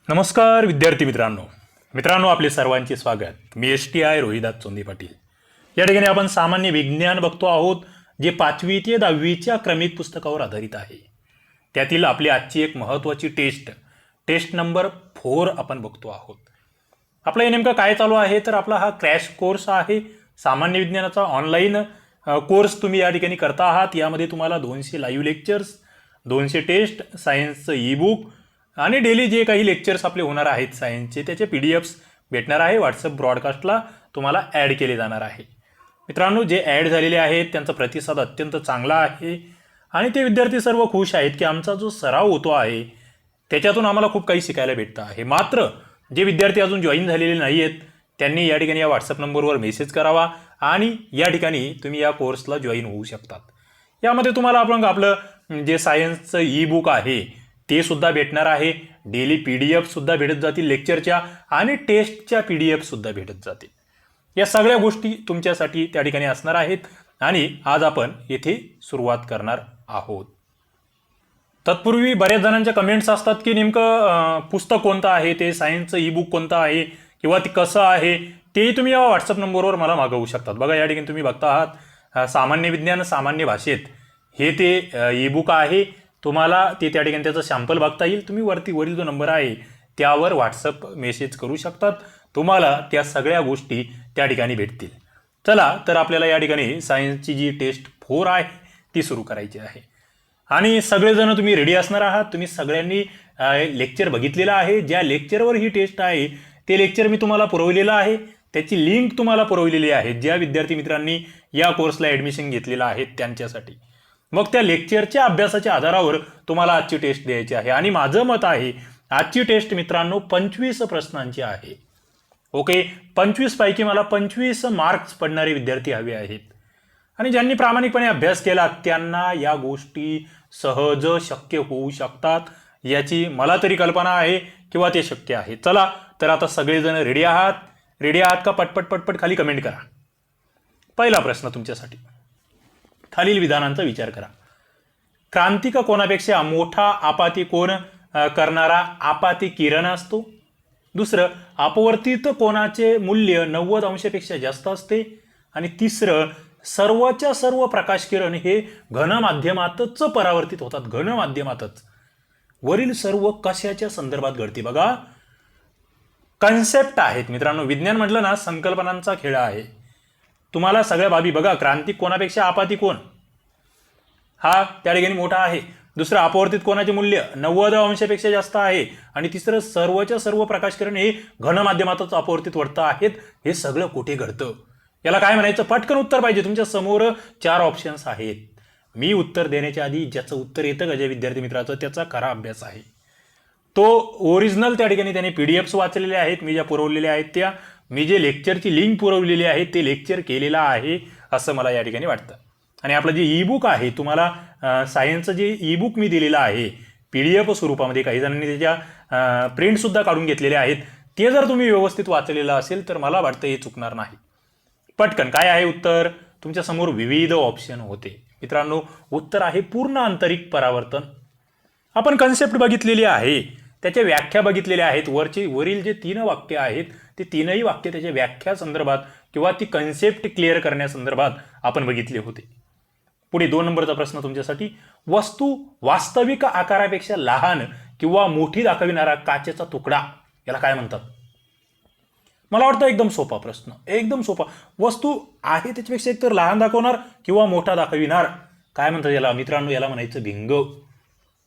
नमस्कार विद्यार्थी मित्रांनो आपले सर्वांचे स्वागत। मी STI रोहिदास चोंदी पाटील। या ठिकाणी आपण सामान्य विज्ञान बघतो आहोत, जे 5वी ते 10वीच्या क्रमिक पुस्तकावर आधारित आहे। त्यातील आपली आजची एक महत्त्वाची टेस्ट नंबर 4 आपण बघतो आहोत। आपला हे नेमकं काय चालू आहे, तर आपला हा क्रॅश कोर्स आहे, सामान्य विज्ञानाचा ऑनलाईन कोर्स तुम्ही या ठिकाणी करता आहात। यामध्ये तुम्हाला 200 लाईव्ह लेक्चर्स, 200 टेस्ट, सायन्सचं ई-बुक आणि डेली जे काही लेक्चर्स आपले होणार आहेत सायन्सचे, त्याचे PDFs भेटणार आहे। व्हॉट्सअप ब्रॉडकास्टला तुम्हाला ॲड केले जाणार आहे। मित्रांनो, जे ॲड झालेले आहेत त्यांचा प्रतिसाद अत्यंत चांगला आहे आणि ते विद्यार्थी सर्व खुश आहेत की आमचा जो सराव होतो आहे त्याच्यातून आम्हाला खूप काही शिकायला भेटतं आहे। मात्र जे विद्यार्थी अजून जॉईन झालेले नाही आहेत त्यांनी या ठिकाणी या व्हॉट्सअप नंबरवर मेसेज करावा आणि या ठिकाणी तुम्ही या कोर्सला जॉईन होऊ शकतात। यामध्ये तुम्हाला आपलं जे सायन्सचं ई-बुक आहे ते सुद्धा भेटणार आहे, डेली PDF सुद्धा भेटत जातील लेक्चरच्या आणि टेस्टच्या PDF सुद्धा भेटत जातील। या सगळ्या गोष्टी तुमच्यासाठी त्या ठिकाणी असणार आहेत आणि आज आपण येथे सुरुवात करणार आहोत। तत्पूर्वी बऱ्याच जणांच्या कमेंट्स असतात की नेमकं पुस्तक कोणतं आहे, ते सायन्सचं ई-बुक कोणतं आहे किंवा ते कसं आहे, तेही तुम्ही या व्हॉट्सअप नंबरवर मला मागवू शकतात। बघा, या ठिकाणी तुम्ही बघता आहात सामान्य विज्ञान सामान्य भाषेत हे ते ई-बुक आहे। तुम्हाला ते त्या ठिकाणी त्याचं सॅम्पल बघता येईल। तुम्ही वरील जो नंबर आहे त्यावर व्हॉट्सअप मेसेज करू शकतात, तुम्हाला त्या सगळ्या गोष्टी त्या ठिकाणी भेटतील। चला तर आपल्याला या ठिकाणी सायन्सची जी टेस्ट 4 आहे ती सुरू करायची आहे आणि सगळेजण तुम्ही रेडी असणार आहात। तुम्ही सगळ्यांनी लेक्चर बघितलेलं आहे, ज्या लेक्चरवर ही टेस्ट आहे ते लेक्चर मी तुम्हाला पुरवलेलं आहे, त्याची लिंक तुम्हाला पुरवलेली आहे। ज्या विद्यार्थी मित्रांनी या कोर्सला ॲडमिशन घेतलेलं आहे त्यांच्यासाठी मग त्या लेक्चरच्या अभ्यासाच्या आधारावर तुम्हाला आजची टेस्ट द्यायची आहे आणि माझं मत आहे आजची टेस्ट मित्रांनो 25 प्रश्नांची आहे। ओके, 25 पैकी मला 25 मार्क्स पडणारे विद्यार्थी हवे आहेत आणि ज्यांनी प्रामाणिकपणे अभ्यास केला त्यांना या गोष्टी सहज शक्य होऊ शकतात, याची मला तरी कल्पना आहे किंवा ते शक्य आहे। चला तर आता सगळेजण रेडी आहात का? पटपट खाली कमेंट करा। पहिला प्रश्न तुमच्यासाठी, खालील विधानांचा विचार करा। क्रांतिक कोनापेक्षा मोठा आपाती कोन करणारा आपाती किरण असतो। दुसरं, अपवर्तित कोनाचे मूल्य 90 अंशापेक्षा जास्त असते आणि तिसरं, सर्वच्या सर्व प्रकाश किरण हे घन माध्यमातच परावर्तित होतात, घन माध्यमातच। वरील सर्व कशाच्या संदर्भात घडते? बघा, कन्सेप्ट आहेत मित्रांनो। विज्ञान म्हटलं ना संकल्पनांचा खेळ आहे। तुम्हाला सगळ्या बाबी बघा, क्रांतिक कोनापेक्षा आपाती कोन हा त्या ठिकाणी मोठा आहे, दुसरं अपवर्तित कोनाचे मूल्य 90 अंशापेक्षा जास्त आहे आणि तिसरं सर्वच्या सर्व प्रकाशकिरण हे घन माध्यमातच अपवर्तित होत आहेत। हे सगळं कुठे घडतं? याला काय म्हणायचं? पटकन उत्तर पाहिजे। तुमच्या समोर 4 ऑप्शन्स आहेत। मी उत्तर देण्याच्या आधी ज्याचं उत्तर येतं का ज्या विद्यार्थी मित्राचं, त्याचा खरा अभ्यास आहे तो ओरिजिनल त्या ठिकाणी त्याने PDFs वाचलेले आहेत, मी ज्या पुरवलेल्या आहेत त्या, मी जे लेक्चरची लिंक पुरवलेली आहे ते लेक्चर केलेलं आहे असं मला या ठिकाणी वाटतं। आणि आपलं जे ई-बुक आहे, तुम्हाला सायन्सचं जे ई-बुक मी दिलेलं आहे PDF स्वरूपामध्ये, काही जणांनी त्याच्या प्रिंटसुद्धा काढून घेतलेले आहेत, ते जर तुम्ही व्यवस्थित वाचलेलं असेल तर मला वाटतं हे चुकणार नाही। पटकन काय आहे उत्तर? तुमच्या समोर विविध ऑप्शन होते मित्रांनो। उत्तर आहे पूर्ण आंतरिक परावर्तन। आपण कन्सेप्ट बघितलेली आहे, त्याच्या व्याख्या बघितलेल्या आहेत। वरील जे 3 वाक्य आहेत ते 3ही वाक्य त्याच्या व्याख्या संदर्भात किंवा ती कन्सेप्ट क्लिअर करण्यासंदर्भात आपण बघितले होते। पुढे 2 नंबरचा प्रश्न तुमच्यासाठी, वस्तू वास्तविक आकारापेक्षा लहान किंवा मोठी दाखविणारा काचेचा तुकडा याला काय म्हणतात? मला वाटतं एकदम सोपा प्रश्न, एकदम सोपा। वस्तू आहे त्याच्यापेक्षा एकतर लहान दाखवणार किंवा मोठा दाखविणार, काय म्हणतात याला मित्रांनो? याला म्हणायचं भिंग।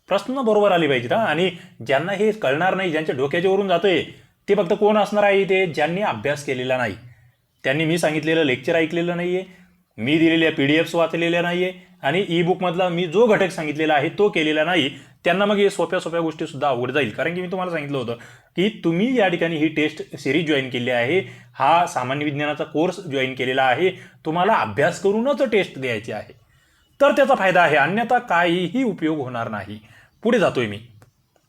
प्रश्न बरोबर आले पाहिजेत हा। आणि ज्यांना हे कळणार नाही, ज्यांच्या डोक्याच्या वरून जातोय, ते फक्त कोण असणार आहे? ते ज्यांनी अभ्यास केलेला नाही, त्यांनी मी सांगितलेलं लेक्चर ऐकलेलं नाहीये, मी दिलेल्या PDFs वाचलेल्या नाहीये आणि ई-बुक मधला मी जो घटक सांगितलेला आहे तो केलेला नाही, त्यांना मग हे सोप्या गोष्टी सुद्धा अवघड जाईल। कारण की मी तुम्हाला सांगितलं होतं की तुम्ही या ठिकाणी ही टेस्ट सिरीज जॉईन केली आहे, हा सामान्य विज्ञानाचा कोर्स जॉईन केलेला आहे, तुम्हाला अभ्यास करूनच टेस्ट द्यायची आहे, तर त्याचा फायदा आहे, अन्यथा काहीही उपयोग होणार नाही। पुढे जातोय मी।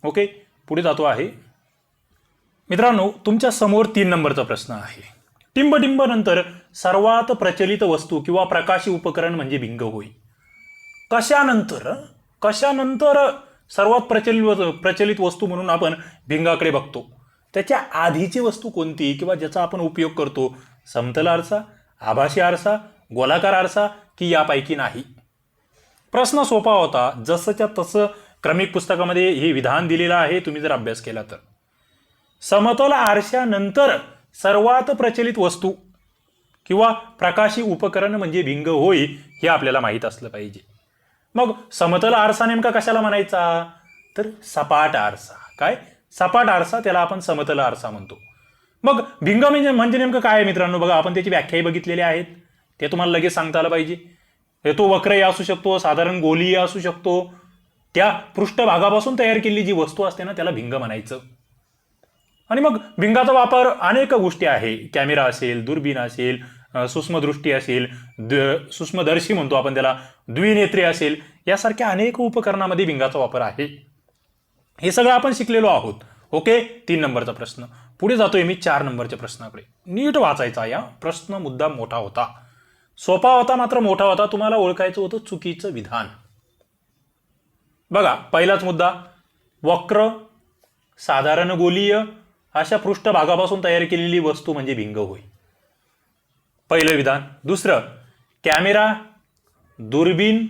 ओके, पुढे जातो आहे मित्रांनो। तुमच्या समोर 3 नंबरचा प्रश्न आहे, टिंबटिंब नंतर सर्वात प्रचलित वस्तू किंवा प्रकाशी उपकरण म्हणजे भिंग होय। कशानंतर सर्वात प्रचलित वस्तू म्हणून आपण भिंगाकडे बघतो. त्याच्या आधीची वस्तू कोणती किंवा ज्याचा आपण उपयोग करतो? समतल आरसा, आभासी आरसा, गोलाकार आरसा की यापैकी नाही? प्रश्न सोपा होता. जसंच्या तसं क्रमिक पुस्तकामध्ये हे विधान दिलेलं आहे, तुम्ही जर अभ्यास केला तर. समतल आरशानंतर सर्वात प्रचलित वस्तू किंवा प्रकाशी उपकरण म्हणजे भिंग होय, हे आपल्याला माहीत असलं पाहिजे. मग समतल आरसा नेमका कशाला म्हणायचा? तर सपाट आरसा. काय? सपाट आरसा, त्याला आपण समतल आरसा म्हणतो. मग भिंग म्हणजे नेमकं काय आहे मित्रांनो? बघा, आपण त्याची व्याख्याही बघितलेली आहेत, ते तुम्हाला लगेच सांगता आलं पाहिजे. तो वक्रही असू शकतो, साधारण गोलीय असू शकतो. त्या पृष्ठभागापासून तयार केलेली जी वस्तू असते ना, त्याला भिंग म्हणायचं. आणि मग भिंगाचा वापर अनेक गोष्टी आहे. कॅमेरा असेल, दुर्बीण असेल, सूक्ष्मदृष्टी असेल, सूक्ष्मदर्शी म्हणतो आपण त्याला, द्विनेत्री असेल, यासारख्या अनेक उपकरणामध्ये भिंगाचा वापर आहे. हे सगळं आपण शिकलेलो आहोत. ओके, 3 नंबरचा प्रश्न. पुढे जातोय मी 4 नंबरच्या प्रश्नाकडे. नीट वाचायचा. या प्रश्न मुद्दा मोठा होता, सोपा होता, मात्र मोठा होता. तुम्हाला ओळखायचं होतं चुकीचं विधान. बघा, पहिलाच मुद्दा, वक्र, साधारण गोलीय अशा पृष्ठभागापासून तयार केलेली वस्तू म्हणजे भिंग होय. पहिलं विधान. दुसरं, कॅमेरा, दुर्बीण,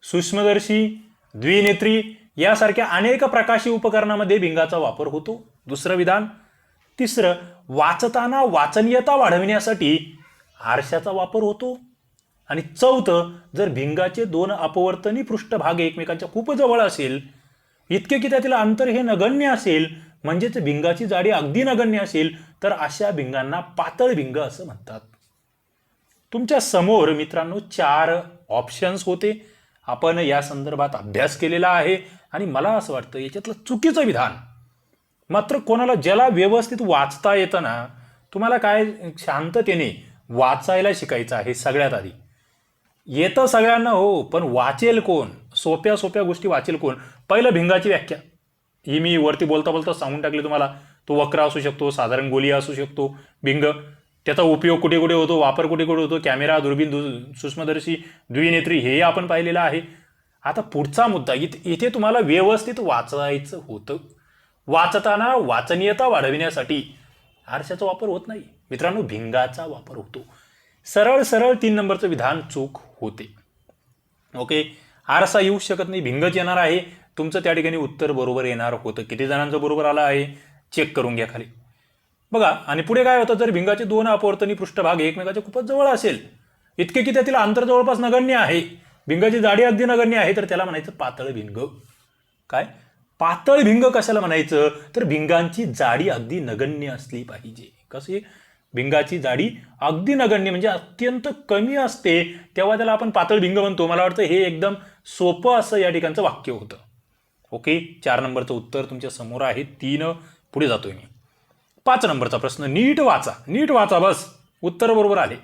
सूक्ष्मदर्शी, द्विनेत्री यासारख्या अनेक प्रकाशी उपकरणामध्ये भिंगाचा वापर होतो. दुसरं विधान. तिसरं, वाचताना वाचनीयता वाढविण्यासाठी आरशाचा वापर होतो. आणि चौथं, जर भिंगाचे 2 अपवर्तनी पृष्ठभाग एकमेकांच्या खूप जवळ असेल, इतके की त्यातील अंतर हे नगण्य असेल, म्हणजेच भिंगाची जाडी अगदी नगण्य असेल, तर अशा भिंगांना पातळ भिंग असं म्हणतात. तुमच्या समोर मित्रांनो 4 ऑप्शन्स होते. आपण या संदर्भात अभ्यास केलेला आहे आणि मला असं वाटतं याच्यातलं चुकीचं विधान, मात्र कोणाला ज्याला व्यवस्थित वाचता येतं ना, तुम्हाला काय शांततेने वाचायला शिकायचं आहे. सगळ्यात आधी येतं सगळ्यांना हो, पण वाचेल कोण? सोप्या सोप्या गोष्टी वाचेल कोण? पहिलं, भिंगाची व्याख्या ही मी वरती बोलता बोलता सांगून टाकली तुम्हाला. तो वक्र असू शकतो, साधारण गोलीय असू शकतो भिंग. त्याचा उपयोग कुठे कुठे होतो, वापर कुठे कुठे होतो, कॅमेरा, दुर्बीण, सूक्ष्मदर्शी, द्विनेत्री, हे आपण पाहिलेलं आहे. आता पुढचा मुद्दा, इथे तुम्हाला व्यवस्थित वाचायचं होतं. वाचताना वाचनीयता वाढविण्यासाठी आरशाचा वापर होत नाही मित्रांनो, भिंगाचा वापर होतो. सरळ सरळ 3 नंबरचं विधान चूक होते. ओके, आरसा येऊ शकत नाही, भिंगच येणार आहे. तुमचं त्या ठिकाणी उत्तर बरोबर येणार होतं. किती जणांचं बरोबर आलं आहे चेक करून घ्या खाली. बघा, आणि पुढे काय होतं, जर भिंगाचे 2 अपवर्तनी पृष्ठभाग एकमेकाच्या खूपच जवळ असेल, इतके की त्यातील अंतर जवळपास नगण्य आहे, भिंगाची जाडी अगदी नगण्य आहे, तर त्याला म्हणायचं पातळ भिंग. काय? पातळ भिंग कशाला म्हणायचं? तर भिंगांची जाडी अगदी नगण्य असली पाहिजे. कशी? भिंगाची जाडी अगदी नगण्य म्हणजे अत्यंत कमी असते, तेव्हा त्याला आपण पातळ भिंग म्हणतो. मला वाटतं हे एकदम सोपं असं या ठिकाणचं वाक्य होतं. ओके, 4 नंबरचं उत्तर तुमच्या समोर आहे. 3 पुढे जातोय मी. 5 नंबरचा प्रश्न. नीट वाचा, नीट वाचा, बस उत्तर बरोबर आले.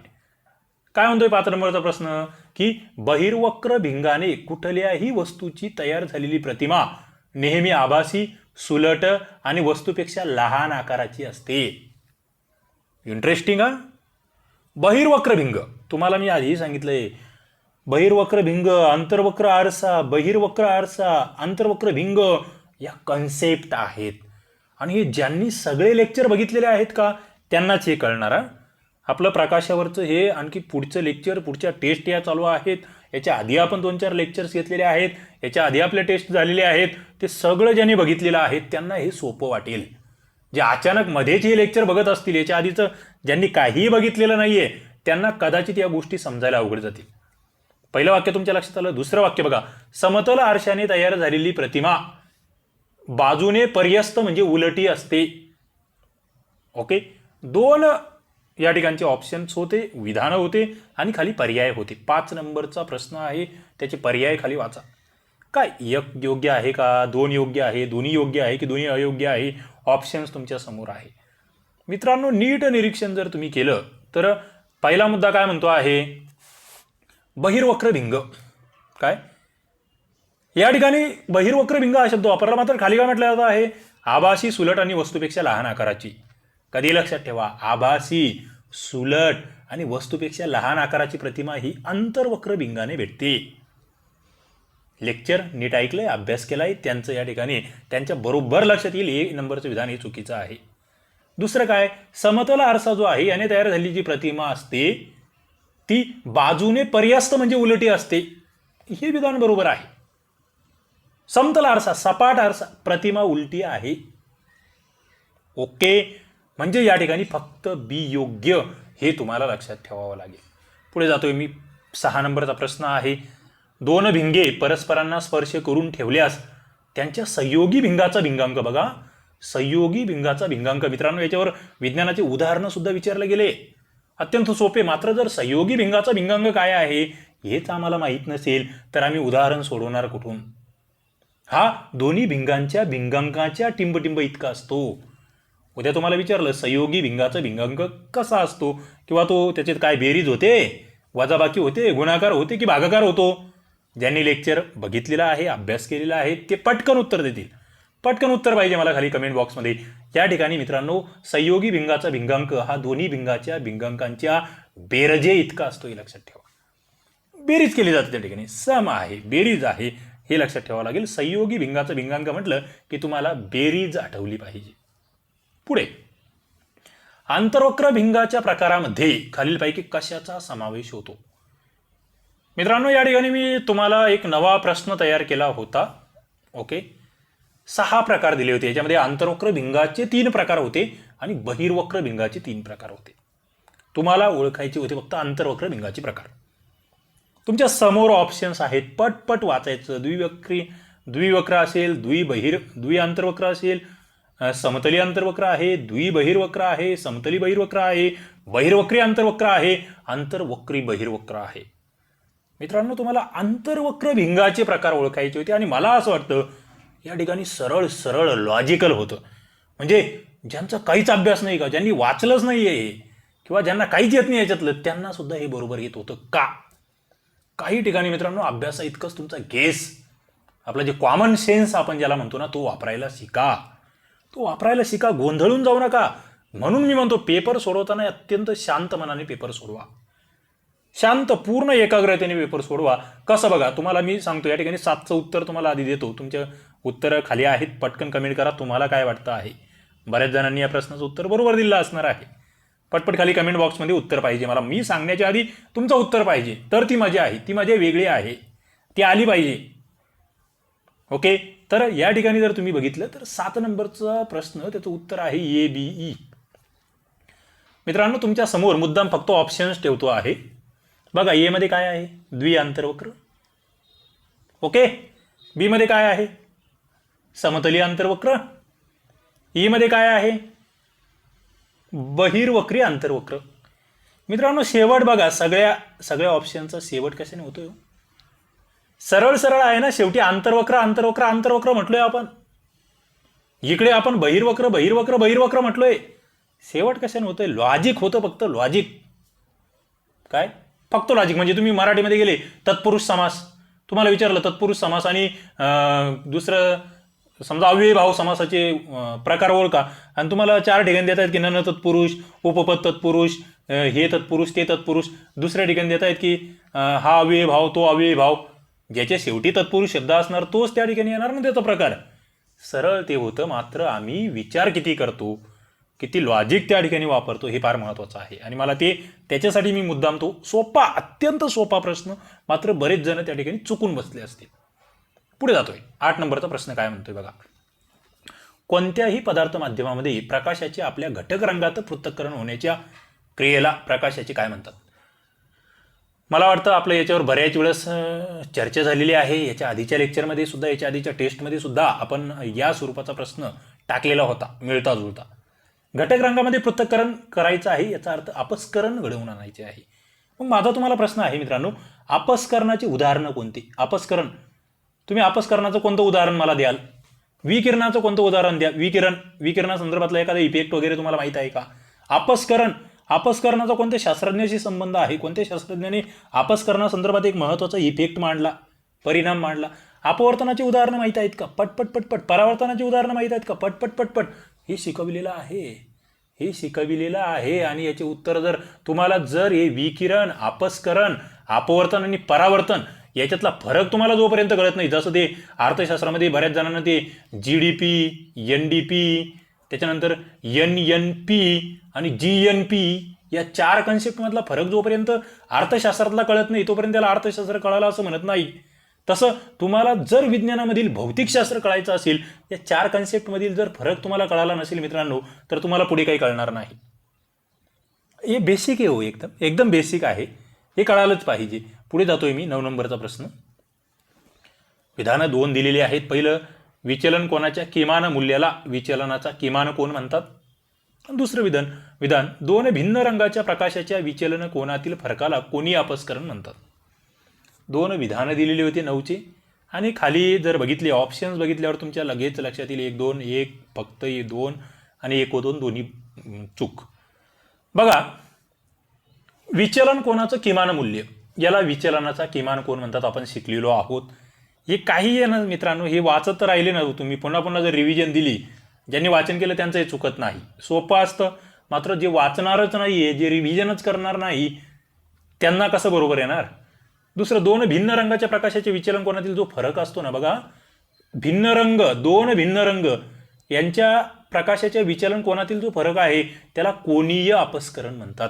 काय म्हणतोय 5 नंबरचा प्रश्न? की बहिर्वक्र भिंगाने कुठल्याही वस्तूची तयार झालेली प्रतिमा नेहमी आभासी, सुलट आणि वस्तूपेक्षा लहान आकाराची असते. इंटरेस्टिंग हा. बहिर्वक्र भिंग तुम्हाला मी आधीही सांगितलंय. बहिर्वक्र भिंग, अंतर्वक्र आरसा, बहिर्वक्र आरसा, अंतर्वक्र भिंग या कन्सेप्ट आहेत. आणि हे ज्यांनी सगळे लेक्चर बघितलेले आहेत का त्यांनाच हे कळणार. आपलं प्रकाशावरचं हे आणखी पुढचं लेक्चर, पुढच्या टेस्ट या चालू आहेत. याच्या आधी आपण 2-4 लेक्चर्स घेतलेले आहेत, याच्या आधी आपले टेस्ट झालेले आहेत. ते सगळं ज्यांनी बघितलेलं आहे त्यांना हे सोपं वाटेल. जे अचानक मध्येच हे लेक्चर बघत असतील, याच्या आधीचं ज्यांनी काहीही बघितलेलं नाहीये, त्यांना कदाचित या गोष्टी समजायला अवघड जातील. पहिलं वाक्य तुमच्या लक्षात आलं. दुसरं वाक्य बघा. समतल आरशाने तयार झालेली प्रतिमा बाजूने पर्यस्त म्हणजे उलटी असते. ओके, 2 या ठिकाणचे ऑप्शन्स होते, विधानं होते आणि खाली पर्याय होते. 5 नंबरचा प्रश्न आहे, त्याचे पर्याय खाली वाचा. काय 1 योग्य आहे का, 2 योग्य आहे, दोन्ही योग्य आहे की दोन्ही अयोग्य आहे, ऑप्शन्स तुमच्या समोर आहे. मित्रांनो, नीट निरीक्षण जर तुम्ही केलं तर पहिला मुद्दा काय म्हणतो आहे, बहिर्वक्र भिंग. काय या ठिकाणी बहिर्वक्र भिंग हा शब्द वापरला, मात्र खाली काय म्हटलं जातं आहे, आभासी, सुलट आणि वस्तूपेक्षा लहान आकाराची. कधी लक्षात ठेवा, आभासी, सुलट आणि वस्तूपेक्षा लहान आकाराची प्रतिमा ही अंतर्वक्र भिंगाने भेटते. लेक्चर नीट ऐकलंय, अभ्यास केलाय, त्यांचं या ठिकाणी त्यांच्या बरोबर लक्षात येईल ए नंबरचं विधान हे चुकीचं आहे. दुसरं काय, समतल आरसा जो आहे याने तयार झालेली जी प्रतिमा असते ती बाजूने पर्यास्त म्हणजे उलटी असते, हे विधान बरोबर आहे. समतल आरसा, सपाट आरसा, प्रतिमा उलटी आहे. ओके, म्हणजे या ठिकाणी फक्त बी योग्य हे तुम्हाला लक्षात ठेवावं लागेल. पुढे जातोय मी. 6 नंबरचा प्रश्न आहे, दोन भिंगे परस्परांना स्पर्श करून ठेवल्यास त्यांच्या संयोगी भिंगाचा भिंगांक बघा. संयोगी भिंगाचा भिंगांक मित्रांनो, याच्यावर विज्ञानाचे उदाहरणं सुद्धा विचारले गेले, अत्यंत सोपे. मात्र जर संयोगी भिंगाचा भिंगांक काय आहे हेच आम्हाला माहीत नसेल तर आम्ही उदाहरण सोडवणार कुठून? हा दोन्ही भिंगांच्या भिंगांकाच्या टिंबटिंब इतका असतो. उद्या तुम्हाला विचारलं संयोगी भिंगाचा भिंगांक कसा असतो, किंवा तो त्याच्यात काय बेरीज होते, वजाबाकी होते, गुणाकार होते की भागाकार होतो? ज्यांनी लेक्चर बघितलेला आहे, अभ्यास केलेला आहे ते पटकन उत्तर देतील. पटकन उत्तर पाहिजे मला खाली कमेंट बॉक्समध्ये. या ठिकाणी मित्रांनो संयोगी भिंगाचा भिंगांक हा दोन्ही भिंगाच्या भिंगांकांच्या बेरजे इतका असतो, हे लक्षात ठेवा. बेरीज केली जाते त्या ठिकाणी, सम आहे, बेरीज आहे, हे लक्षात ठेवावं लागेल. संयोगी भिंगाचा भिंगांक म्हटलं की तुम्हाला बेरीज आठवली पाहिजे. पुढे, आंतरवक्र भिंगाच्या प्रकारामध्ये खालीलपैकी कशाचा समावेश होतो? मित्रांनो या ठिकाणी मी तुम्हाला एक नवा प्रश्न तयार केला होता. ओके, 6 प्रकार दिले होते. याच्यामध्ये आंतरवक्र भिंगाचे 3 प्रकार होते आणि बहिर्वक्र भिंगाचे 3 प्रकार होते. तुम्हाला ओळखायचे होते फक्त आंतरवक्र भिंगाचे प्रकार. तुमच्या समोर ऑप्शन्स आहेत, पटपट वाचायचं. द्विवक्र असेल, द्विआंतरवक्र असेल, समतली आंतरवक्र आहे, द्विबहिर्वक्र आहे, समतली बहिर्वक्र आहे, बहिर्वक्री आंतरवक्र आहे, आंतरवक्री बहिर्वक्र आहे. मित्रांनो तुम्हाला आंतरवक्र भिंगाचे प्रकार ओळखायचे होते आणि मला असं वाटतं या ठिकाणी सरळ सरळ लॉजिकल होतं. म्हणजे ज्यांचा काहीच अभ्यास नाही का, ज्यांनी वाचलंच नाही आहे किंवा ज्यांना काहीच येत नाही याच्यातलं, त्यांना सुद्धा हे बरोबर येत होतं का? काही ठिकाणी मित्रांनो अभ्यासा इतकंच तुमचा गेस, आपला जे कॉमन सेन्स आपण ज्याला म्हणतो ना, तो वापरायला शिका. तो वापरायला शिका, गोंधळून जाऊ नका. म्हणून मी म्हणतो पेपर सोडवताना अत्यंत शांत मनाने पेपर सोडवा. शांत पूर्ण एकाग्रतेने पेपर सोडवा. कसं बघा, तुम्हाला मी सांगतो या ठिकाणी 7चं उत्तर तुम्हाला आधी देतो. तुमच्या उत्तरं खाली आहेत, पटकन कमेंट करा तुम्हाला काय वाटतं आहे. बऱ्याच जणांनी या प्रश्नाचं उत्तर बरोबर दिलं असणार आहे. पटपट खाली कमेंट बॉक्समध्ये उत्तर पाहिजे मला. मी सांगण्याच्या आधी तुमचं उत्तर पाहिजे, तर ती मजा आहे. ती मजा वेगळी आहे, ती आली पाहिजे. ओके, तर या ठिकाणी जर तुम्ही बघितलं तर 7 नंबरचा प्रश्न त्याचं उत्तर आहे ABE. मित्रांनो तुमच्या समोर मुद्दाम फक्त ऑप्शन्स ठेवतो आहे. बघा, ए मध्ये काय आहे? द्विआंतरवक्र. ओके, बी मध्ये काय आहे? समतली आंतरवक्र. ई मध्ये काय आहे? बहिर्वक्री आंतरवक्र. मित्रांनो शेवट बघा, सगळ्या ऑप्शनचा शेवट कशाने होतोय? सरळ सरळ आहे ना, शेवटी आंतरवक्र आंतरवक्र आंतरवक्र म्हटलोय आपण. इकडे आपण बहिर्वक्र बहिर्वक्र बहिर्वक्र म्हटलोय. शेवट कशाने होतोय? लॉजिक होतं, फक्त लॉजिक. काय? फक्त लॉजिक. म्हणजे तुम्ही मराठीमध्ये गेले तत्पुरुष समास, तुम्हाला विचारलं तत्पुरुष समास आणि दुसरं समजा अव्ययीभाव समासाचे प्रकार ओळखा आणि तुम्हाला 4 ठिकाणी देत आहेत की नन तत्पुरुष, उपपद तत्पुरुष, हे तत्पुरुष ते तत्पुरुष. दुसऱ्या ठिकाणी देत आहेत की हा अव्ययीभाव तो अव्ययीभाव. ज्याच्या शेवटी तत्पुरुष शब्द असणार तोच त्या ठिकाणी येणार ना त्याचा प्रकार. सरळ ते होतं. मात्र आम्ही विचार किती करतो, किती लॉजिक त्या ठिकाणी वापरतो हे फार महत्त्वाचं आहे. आणि मला त्याच्यासाठी मी मुद्दाम तो सोपा, अत्यंत सोपा प्रश्न, मात्र बरेच जण त्या ठिकाणी चुकून बसले असतील. पुढे जातोय. 8 नंबरचा प्रश्न काय म्हणतोय बघा. कोणत्याही पदार्थ माध्यमामध्ये प्रकाशाचे आपल्या घटक रंगात पृथक्करण होण्याच्या क्रियेला प्रकाशाचे काय म्हणतात? मला वाटतं आपलं याच्यावर बऱ्याच वेळेस चर्चा झालेली आहे. याच्या आधीच्या लेक्चरमध्ये सुद्धा, याच्या आधीच्या टेस्टमध्ये सुद्धा आपण या स्वरूपाचा प्रश्न टाकलेला होता, मिळता जुळता. घटक रंगामध्ये पृथक्करण करायचं आहे, याचा अर्थ अपस्करण घडवून आणायचे आहे. मग माझा तुम्हाला प्रश्न आहे मित्रांनो, अपस्करणाची उदाहरणं कोणती? अपस्करण, तुम्ही अपस्करणाचं कोणतं उदाहरण मला द्याल? विकिरणाचं कोणतं उदाहरण द्या? विकिरणासंदर्भातला एखादा इफेक्ट वगैरे तुम्हाला माहित आहे का? अपस्करणाचा कोणत्या शास्त्रज्ञाशी संबंध आहे? कोणत्या शास्त्रज्ञाने अपस्करणासंदर्भात एक महत्त्वाचा इफेक्ट मांडला, परिणाम मांडला? अपवर्तनाची उदाहरणं माहीत आहेत का? पटपट पटपट. परावर्तनाची उदाहरणं माहीत आहेत का? पटपट पटपट. हे शिकविलेलं आहे. आणि याचे उत्तर जर तुम्हाला हे विकिरण, अपस्करण, अपवर्तन आणि परावर्तन याच्यातला फरक तुम्हाला जोपर्यंत कळत नाही, जसं ते अर्थशास्त्रामध्ये बऱ्याच जणांना ते GDP, NDP, त्याच्यानंतर NNP आणि GNP या 4 कन्सेप्टमधला फरक जोपर्यंत अर्थशास्त्रातला कळत नाही तोपर्यंत त्याला अर्थशास्त्र कळालं असं म्हणत नाही. तसं तुम्हाला जर विज्ञानामधील भौतिकशास्त्र कळायचं असेल, या 4 कन्सेप्टमधील जर फरक तुम्हाला कळाला नसेल मित्रांनो, तर तुम्हाला पुढे काही कळणार नाही. हे बेसिक आहे हो, एकदम बेसिक आहे, हे कळालंच पाहिजे. पुढे जातोय मी 9 नंबरचा प्रश्न. विधानं 2 दिलेली आहेत. पहिलं, विचलन कोनाच्या किमान मूल्याला विचलनाचा किमान कोन म्हणतात. दुसरं विधान 2 भिन्न रंगाच्या प्रकाशाच्या विचलन कोनातील फरकाला कोनीय अपस्करण म्हणतात. 2 विधानं दिलेली होती 9ची आणि खाली जर बघितले ऑप्शन्स बघितल्यावर तुमच्या लगेच लक्षात येईल 1 2 1 फक्त 2 आणि 1 2 दोन्ही चूक. बघा, विचलन कोनाचं किमान मूल्य याला विचलनाचा किमान कोन म्हणतात, आपण शिकलेलो आहोत. हे काही आहे ना मित्रांनो, हे वाचत राहिले ना तुम्ही, पुन्हा पुन्हा जर रिव्हिजन दिली, ज्यांनी वाचन केलं त्यांचं हे चुकत नाही, सोपं असतं. मात्र जे वाचणारच नाही आहे, जे रिव्हिजनच करणार नाही, त्यांना कसं बरोबर येणार. दुसरं, 2 भिन्न रंगाच्या प्रकाशाचे विचलन कोनातील जो फरक असतो ना, बघा, भिन्न रंग, 2 भिन्न रंग यांच्या प्रकाशाच्या विचलन कोनातील जो फरक आहे त्याला कोनीय अपस्करण म्हणतात.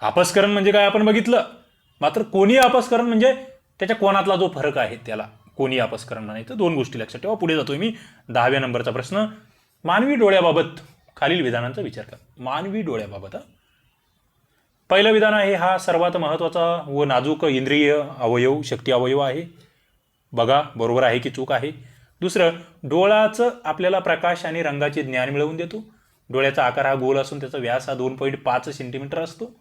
अपस्करण म्हणजे काय आपण बघितलं, मात्र कोनीय अपस्करण म्हणजे त्याच्या कोनातला जो फरक आहे त्याला कोनीय अपस्करण म्हणायचं. 2 गोष्टी लक्षात ठेवा. पुढे जातोय मी 10व्या नंबरचा प्रश्न. मानवी डोळ्याबाबत खालील विधानांचा विचार करा. मानवी डोळ्याबाबत पहिलं विधान आहे, हा सर्वात महत्त्वाचा व नाजूक इंद्रिय अवयव, शक्ती अवयव आहे. बघा बरोबर आहे की चूक आहे. दुसरं, डोळाचं आपल्याला प्रकाश आणि रंगाचे ज्ञान मिळवून देतो. डोळ्याचा आकार हा गोल असून त्याचा व्यास हा 2.5 सेंटीमीटर असतो.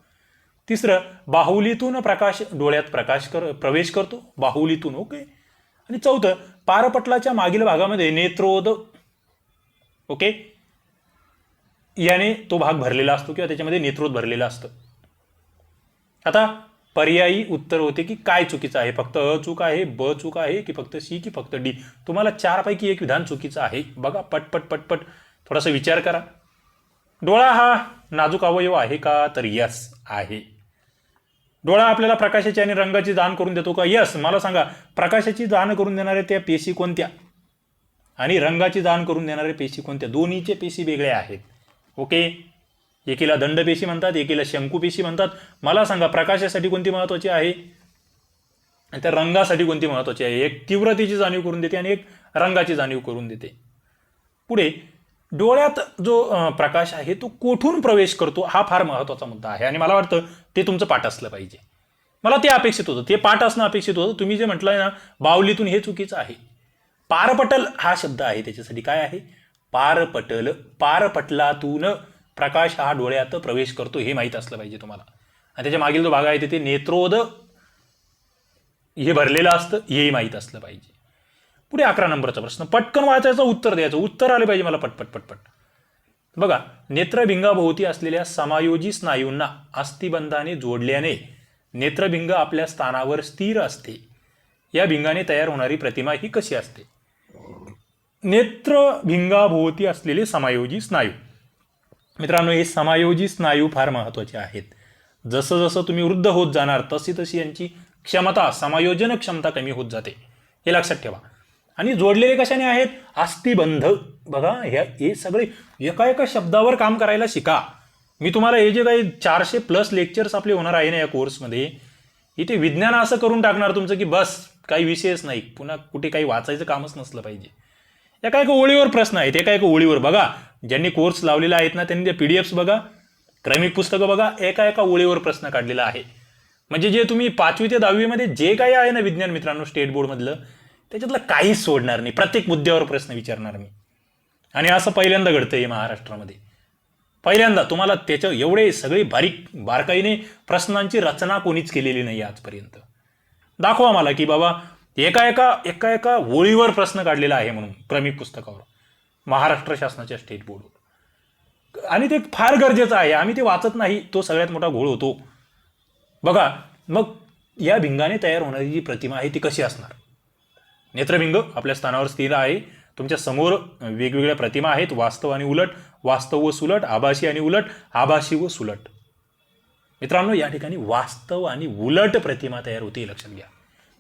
तिसरं, बाहुलीतून प्रकाश डोळ्यात प्रवेश करतो, बाहुलीतून. ओके. आणि चौथं, पारपटलाच्या मागील भागामध्ये नेत्रोद, ओके, याने तो भाग भरलेला असतो किंवा त्याच्यामध्ये नेत्रोद भरलेला असतं. आता पर्यायी उत्तर होते की काय चुकीचं आहे, फक्त अ चूक आहे, ब चूक आहे, की फक्त सी, की फक्त डी. तुम्हाला 4 पैकी 1 विधान चुकीचं आहे. बघा पटपट पटपट थोडासा विचार करा. डोळा हा नाजूक अवयव आहे का, तर यस आहे. डोळा आपल्याला प्रकाशाची आणि रंगाची जाण करून देतो का, यस. मला सांगा, प्रकाशाची जाण करून देणाऱ्या त्या पेशी कोणत्या आणि रंगाची जाण करून देणाऱ्या पेशी कोणत्या, दोन्हीचे पेशी वेगळे आहेत. ओके. एकीला दंडपेशी म्हणतात, एकीला शंकुपेशी म्हणतात. मला सांगा, प्रकाशासाठी कोणती महत्त्वाची आहे आणि त्या रंगासाठी कोणती महत्त्वाची आहे. एक तीव्रतेची जाणीव करून देते आणि एक रंगाची जाणीव करून देते. पुढे, डोळ्यात जो प्रकाश आहे तो कोठून प्रवेश करतो हा फार महत्त्वाचा मुद्दा आहे आणि मला वाटतं ते तुमचं पाठ असलं पाहिजे. मला ते अपेक्षित होतं, ते पाठ असणं अपेक्षित होतं. तुम्ही जे म्हटलंय ना बाहुलीतून, हे चुकीचं आहे. पारपटल हा शब्द आहे, त्याच्यासाठी काय आहे, पारपटल, पारपटलातून प्रकाश हा डोळ्यात प्रवेश करतो हे माहीत असलं पाहिजे तुम्हाला. आणि त्याच्या मागील जो भाग आहे ते नेत्रोद हे भरलेलं असतं हेही माहीत असलं पाहिजे. पुढे 11 नंबरचा प्रश्न. पटकन वाचायचं, उत्तर द्यायचं, उत्तर आले पाहिजे मला पटपट पटपट. बघा, नेत्रभिंगाभोवती असलेल्या समायोजी स्नायूंना अस्थिबंधाने जोडल्याने नेत्रभिंग आपल्या स्थानावर स्थिर असते. या भिंगाने तयार होणारी प्रतिमा ही कशी असते. नेत्रभिंगाभोवती असलेले समायोजी स्नायू. मित्रांनो, हे समायोजी स्नायू फार महत्त्वाचे आहेत. जसं जसं तुम्ही वृद्ध होत जाणार तशी तशी यांची क्षमता, समायोजन क्षमता कमी होत जाते, हे लक्षात ठेवा. आणि जोडलेले कशाने आहेत, अस्थिबंध. बघा, हे सगळे एका एका शब्दावर काम करायला शिका. मी तुम्हाला हे जे काही 400+ लेक्चर्स आपले होणार आहे ना या कोर्समध्ये, इथे विज्ञान असं करून टाकणार तुमचं की बस काही विषयच नाही, पुन्हा कुठे काही वाचायचं कामच नसलं पाहिजे. एका एका ओळीवर प्रश्न आहेत, एका एका ओळीवर. बघा, ज्यांनी कोर्स लावलेला आहेत ना त्यांनी ते PDFs बघा, क्रमिक पुस्तकं बघा, एका एका ओळीवर प्रश्न काढलेला आहे. म्हणजे जे तुम्ही 5वी ते 10वी मध्ये जे काही आहे ना विज्ञान मित्रांनो स्टेट बोर्डमधलं, त्याच्यातलं काहीच सोडणार नाही, प्रत्येक मुद्द्यावर प्रश्न विचारणार मी. आणि असं पहिल्यांदा घडतंय महाराष्ट्रामध्ये, पहिल्यांदा. तुम्हाला त्याच्या एवढे सगळे बारकाईने प्रश्नांची रचना कोणीच केलेली नाही आजपर्यंत. दाखवा मला की बाबा एका एका ओळीवर प्रश्न काढलेला आहे म्हणून क्रमिक पुस्तकावर महाराष्ट्र शासनाच्या स्टेट बोर्डवर. आणि ते फार गरजेचं आहे. आम्ही ते वाचत नाही, तो सगळ्यात मोठा घोळ होतो. बघा, मग या भिंगाने तयार होणारी जी प्रतिमा आहे ती कशी असणार. नेत्रभिंग आपल्या स्थानावर स्थिर आहे, तुमच्या समोर वेगवेगळ्या प्रतिमा आहेत, वास्तव आणि उलट, वास्तव व सुलट, आभासी आणि उलट, आभासी व सुलट. मित्रांनो, या ठिकाणी वास्तव आणि उलट प्रतिमा तयार होते, लक्षात घ्या.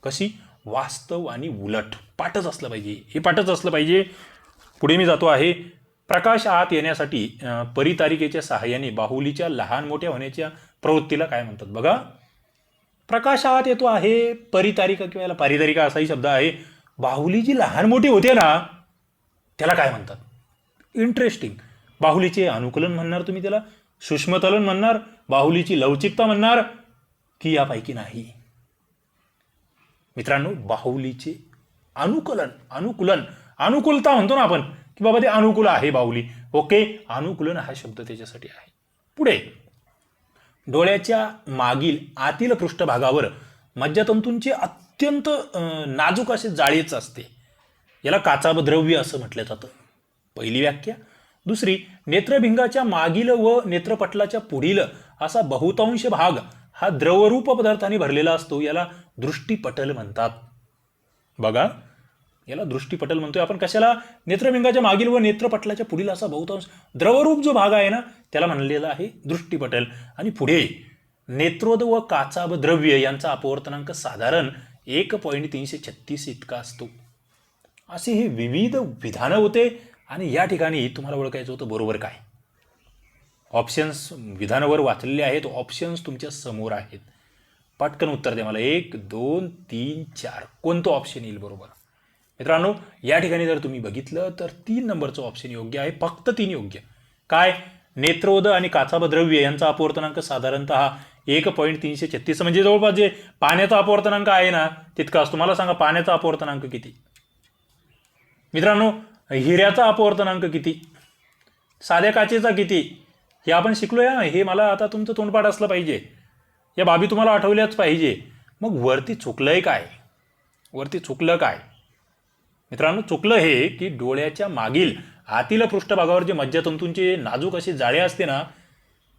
कशी? वास्तव आणि उलट. पाठच असलं पाहिजे, हे पाठच असलं पाहिजे. पुढे मी जातो आहे. प्रकाश आत येण्यासाठी परितारिकेच्या सहाय्याने बाहुलीच्या लहान मोठ्या होण्याच्या प्रवृत्तीला काय म्हणतात? बघा, प्रकाश आत येतो आहे, परितारिका किंवा याला पारितारिका असाही शब्द आहे. बाहुली जी लहान मोठी होते ना, त्याला काय म्हणतात? इंटरेस्टिंग. बाहुलीचे अनुकलन म्हणणार तुम्ही, त्याला सूक्ष्मतलन म्हणणार, बाहुलीची लवचिकता म्हणणार, की यापैकी नाही? मित्रांनो, बाहुलीचे अनुकूलन, अनुकूलता म्हणतो ना आपण, की बाबा ते अनुकूल आहे बाहुली. ओके, अनुकूलन हा शब्द त्याच्यासाठी आहे. पुढे, डोळ्याच्या मागील आतील पृष्ठभागावर मज्जातंतूंचे अत्यंत नाजूक असे जाळीच असते, याला काचाब द्रव्य असं म्हटलं जातं. पहिली व्याख्या. दुसरी, नेत्रभिंगाच्या मागील व नेत्रपटलाच्या पुढील असा बहुतांश भाग हा द्रवरूप पदार्थाने भरलेला असतो, याला दृष्टीपटल म्हणतात. बघा, याला दृष्टीपटल म्हणतोय आपण. कशाला? नेत्रभिंगाच्या मागील व नेत्रपटलाच्या पुढील असा बहुतांश द्रवरूप जो भाग आहे ना, त्याला म्हणलेला आहे दृष्टीपटल. आणि पुढे, नेत्रोद व काचाब द्रव्य यांचा अपवर्तनांक साधारण 1.336 इतका असतो. असे हे विविध विधानं होते. आणि या ठिकाणी तुम्हाला ओळखायचं होतं बरोबर काय. ऑप्शन्स विधानावर वाचलेले आहेत, ऑप्शन्स तुमच्या समोर आहेत. पटकन उत्तर द्या मला. 1, 2, 3, 4 कोणतं ऑप्शन येईल बरोबर? मित्रांनो, या ठिकाणी जर तुम्ही बघितलं तर 3 नंबरचं ऑप्शन योग्य आहे. फक्त 3 योग्य. काय? नेत्रोद आणि काचाब द्रव्य यांचा अपवर्तनांक साधारणतः 1.336, म्हणजे जवळपास जे पाण्याचा अपवर्तनांक आहे ना तितका असतो. मला सांगा, पाण्याचा अपवर्तनांक किती? मित्रांनो, हिऱ्याचा अपवर्तनांक किती? साध्या काचेचा किती? हे आपण शिकलोय. हे मला आता तुमचं तोंडपाठ असलं पाहिजे, या बाबी तुम्हाला आठवल्याच पाहिजे. मग वरती चुकलंय काय? वरती चुकलं काय? मित्रांनो, चुकलं हे की डोळ्याच्या मागील आतील पृष्ठभागावर जे मज्जातंतूंचे नाजूक अशी जाळे असते ना,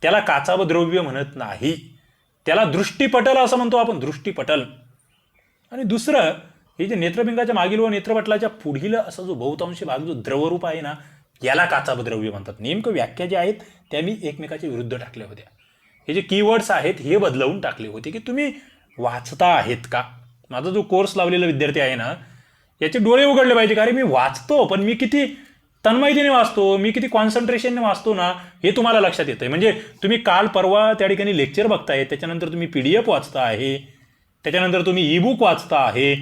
त्याला काचाब द्रव्य म्हणत नाही, त्याला दृष्टीपटल असं म्हणतो आपण, दृष्टीपटल. आणि दुसरं, हे जे नेत्रभिंगाच्या मागील व नेत्रपटलाच्या पुढील असा जो बहुतांशी भाग जो द्रवरूप आहे ना, याला काचाब द्रव्य म्हणतात. नेमकं व्याख्या ज्या आहेत त्या मी एकमेकाच्या विरुद्ध टाकल्या होत्या. हे जे कीवर्ड्स आहेत हे बदलवून टाकले होते की तुम्ही वाचता आहेत का. माझा जो कोर्स लावलेला विद्यार्थी आहे ना, याचे डोळे उघडले पाहिजे. कारण मी वाचतो, पण मी किती तन्मयतेने वाचतो, मी किती कॉन्सन्ट्रेशनने वाचतो ना, हे तुम्हाला लक्षात येतंय. म्हणजे तुम्ही काल परवा त्या ठिकाणी लेक्चर बघताय, त्याच्यानंतर तुम्ही PDF वाचता आहे, त्याच्यानंतर तुम्ही ईबुक वाचता आहे.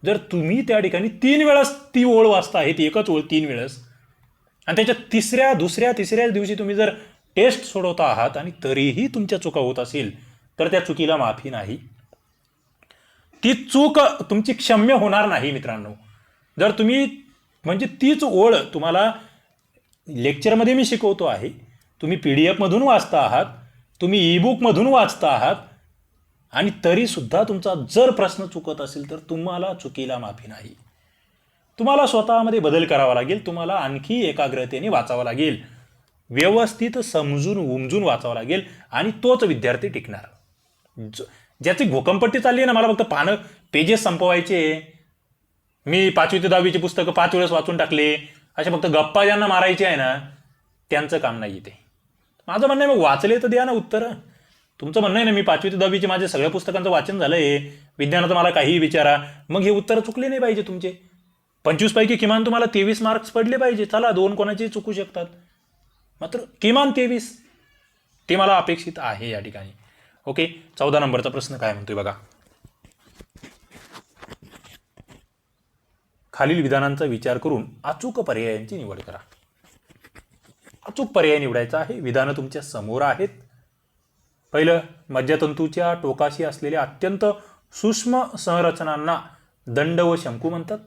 जर तुम्ही त्या ठिकाणी 3 वेळेस ती ओळ वाचता आहे, ती एकच ओळ 3 वेळेस, आणि त्याच्या तिसऱ्या दिवशी तुम्ही जर टेस्ट सोडवता आहात आणि तरीही तुमच्या चुका होत असेल, तर त्या चुकीला माफी नाही. ती चूक तुमची क्षम्य होणार नाही मित्रांनो. जर तुम्ही म्हणजे तीच ओळ तुम्हाला लेक्चरमध्ये मी शिकवतो आहे, तुम्ही PDF मधून वाचता आहात, तुम्ही ईबुक मधून वाचता आहात, आणि तरीसुद्धा तुमचा जर प्रश्न चुकत असेल तर तुम्हाला चुकीला माफी नाही. तुम्हाला स्वतःमध्ये बदल करावा लागेल, तुम्हाला आणखी एकाग्रतेने वाचावं लागेल, व्यवस्थित समजून उमजून वाचावं लागेल, आणि तोच विद्यार्थी टिकणार. ज्याची घोकंपट्टी चालली आहे ना, मला फक्त पानं पेजेस संपवायचे, मी 5वी ते 10वीची पुस्तकं 5 वेळेस वाचून टाकले, अशा फक्त गप्पा ज्यांना मारायचे आहे ना, त्यांचं काम नाही ते. माझं म्हणणं आहे, मग वाचले तर द्या ना उत्तर. तुमचं म्हणणं आहे ना, मी 5वी ते 10वीचे माझे सगळ्या पुस्तकांचं वाचन झालंय, विज्ञानाचं मला काहीही विचारा, मग हे उत्तर चुकले नाही पाहिजे तुमचे. 25 पैकी किमान तुम्हाला 23 मार्क्स पडले पाहिजे. चला, 2 कोणाचे चुकू शकतात, मात्र किमान 23 ते मला अपेक्षित आहे या ठिकाणी. ओके, 14 नंबरचा प्रश्न काय म्हणतोय बघा. खालील विधानांचा विचार करून अचूक पर्यायांची निवड करा. अचूक पर्याय निवडायचा आहे. विधानं तुमच्या समोर आहेत. पहिलं, मज्जातंतूच्या टोकाशी असलेल्या अत्यंत सूक्ष्म संरचनांना दंड व शंकू म्हणतात.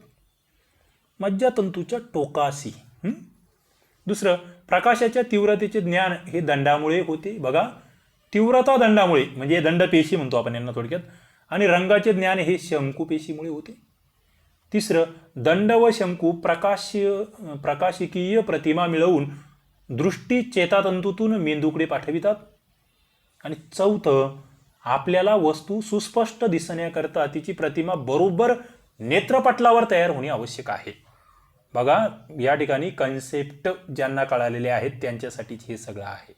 मज्जातंतूच्या टोकाशी. दुसरं, प्रकाशाच्या तीव्रतेचे ज्ञान हे दंडामुळे होते. बघा, तीव्रता दंडामुळे, म्हणजे दंडपेशी म्हणतो आपण यांना थोडक्यात, आणि रंगाचे ज्ञान हे शंकुपेशीमुळे होते. तिसरं, दंड व शंकू प्रकाशिकीय प्रतिमा मिळवून दृष्टी चेतातंतूतून मेंदूकडे पाठवितात. आणि चौथं, आपल्याला वस्तू सुस्पष्ट दिसण्याकरता तिची प्रतिमा बरोबर नेत्रपटलावर तयार होणे आवश्यक आहे. बघा, या ठिकाणी कन्सेप्ट ज्यांना कळालेले आहेत त्यांच्यासाठीच हे सगळं आहे.